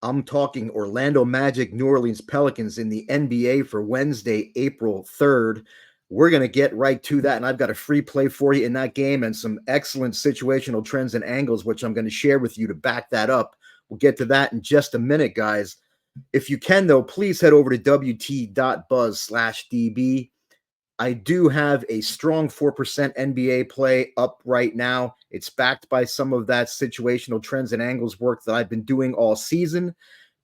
I'm talking Orlando Magic, New Orleans Pelicans in the NBA for Wednesday, April 3rd. We're going to get right to that, and I've got a free play for you in that game and some excellent situational trends and angles, which I'm going to share with you to back that up. We'll get to that in just a minute, guys. If you can, though, please head over to wt.buzz/db. I do have a strong 4% NBA play up right now. It's backed by some of that situational trends and angles work that I've been doing all season.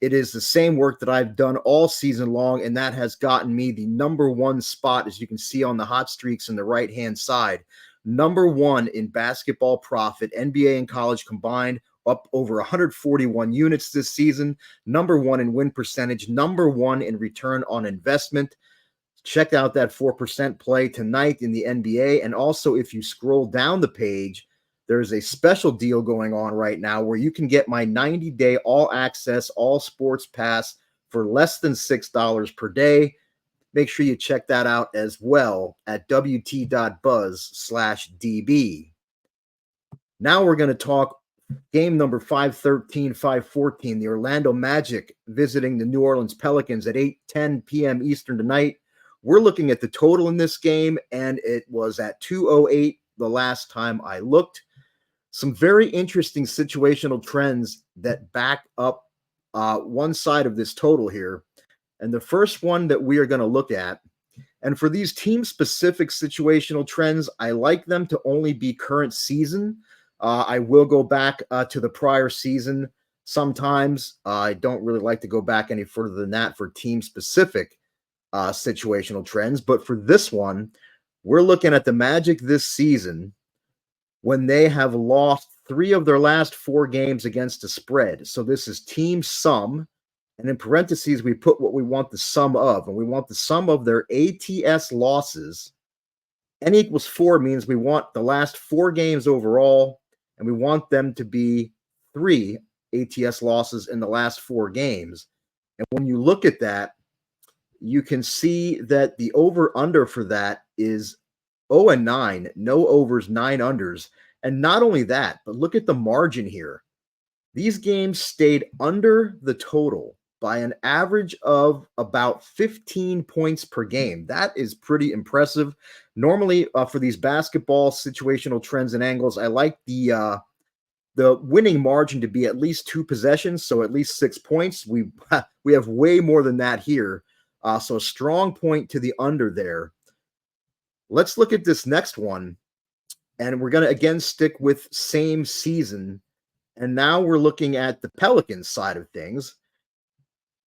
It is the same work that I've done all season long, and that has gotten me the number one spot, as you can see on the hot streaks in the right-hand side. Number one in basketball profit, NBA and college combined, up over 141 units this season. Number one in win percentage, number one in return on investment. Check out that 4% play tonight in the NBA. And also, if you scroll down the page, there's a special deal going on right now where you can get my 90-day all-access, all-sports pass for less than $6 per day. Make sure you check that out as well at wt.buzz/db. Now we're going to talk game number 513, 514, the Orlando Magic visiting the New Orleans Pelicans at 8:10 p.m. Eastern tonight. We're looking at the total in this game, and it was at 208 the last time I looked. Some very interesting situational trends that back up one side of this total here. And the first one that we are going to look at, and for these team-specific situational trends, I like them to only be current season. I will go back to the prior season sometimes. I don't really like to go back any further than that for team-specific situational trends. But for this one, we're looking at the Magic this season when they have lost 3 of their last 4 games against the spread. So this is team sum. And in parentheses, we put what we want the sum of. And we want the sum of their ATS losses. N equals 4 means we want the last 4 games overall. And we want them to be 3 ATS losses in the last 4 games. And when you look at that, you can see that the over-under for that is 0-9, no overs, 9 unders. And not only that, but look at the margin here. These games stayed under the total by an average of about 15 points per game. That is pretty impressive. Normally, for these basketball situational trends and angles, I like the winning margin to be at least 2 possessions, so at least 6 points. We have way more than that here. So a strong point to the under there. Let's look at this next one. And we're going to, again, stick with same season. And now we're looking at the Pelicans side of things.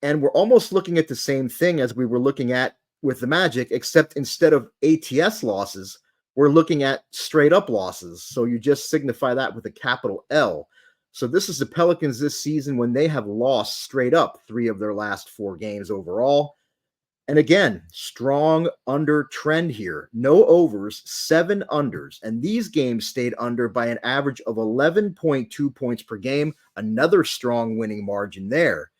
And we're almost looking at the same thing as we were looking at with the Magic, except instead of ATS losses, we're looking at straight up losses. So you just signify that with a capital L. So this is the Pelicans this season when they have lost straight up 3 of their last 4 games overall. And again, strong under trend here. No overs, 7 unders. And these games stayed under by an average of 11.2 points per game. Another strong winning margin there.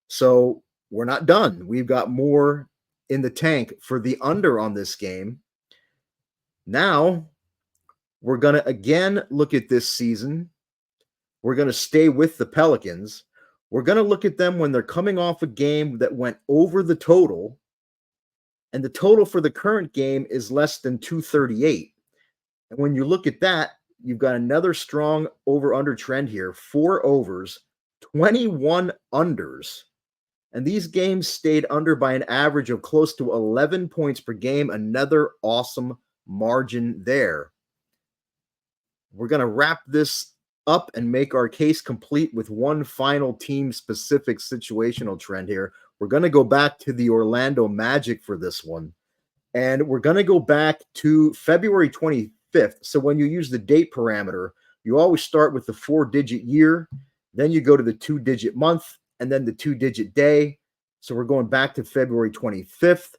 So we're not done. We've got more in the tank for the under on this game. Now, we're going to again look at this season. We're going to stay with the Pelicans. We're going to look at them when they're coming off a game that went over the total. And the total for the current game is less than 238. And when you look at that, you've got another strong over-under trend here. 4 overs, 21 unders. And these games stayed under by an average of close to 11 points per game. Another awesome margin there. We're going to wrap this up and make our case complete with one final team-specific situational trend here. We're going to go back to the Orlando Magic for this one. And we're going to go back to February 25th. So when you use the date parameter, you always start with the 4-digit year, then you go to the 2-digit month, and then the 2-digit day. So we're going back to February 25th,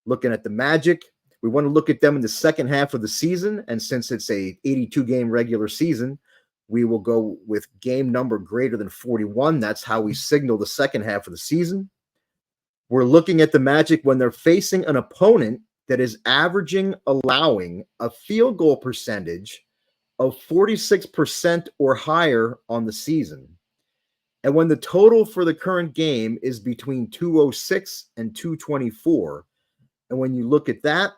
looking at the Magic. We want to look at them in the second half of the season. And since it's a 82-game regular season, we will go with game number greater than 41. That's how we signal the second half of the season. We're looking at the Magic when they're facing an opponent that is allowing a field goal percentage of 46% or higher on the season. And when the total for the current game is between 206 and 224, and when you look at that,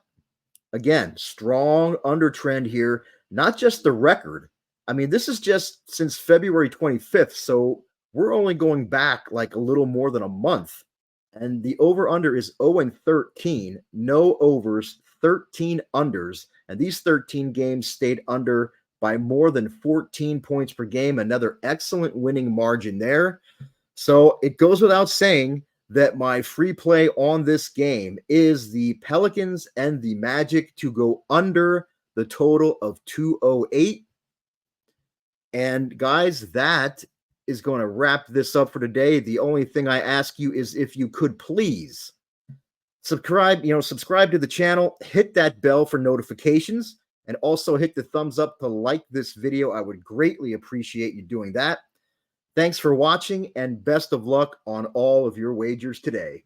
again, strong under trend here, not just the record. I mean, this is just since February 25th. So we're only going back like a little more than a month. And the over under is 0 and 13, no overs, 13 unders. And these 13 games stayed under by more than 14 points per game. Another excellent winning margin there. So it goes without saying that my free play on this game is the Pelicans and the Magic to go under the total of 208. And guys, that is going to wrap this up for today. The only thing I ask you is if you could please subscribe to the channel, hit that bell for notifications, and also hit the thumbs up to like this video. I would greatly appreciate you doing that. Thanks for watching, and best of luck on all of your wagers today.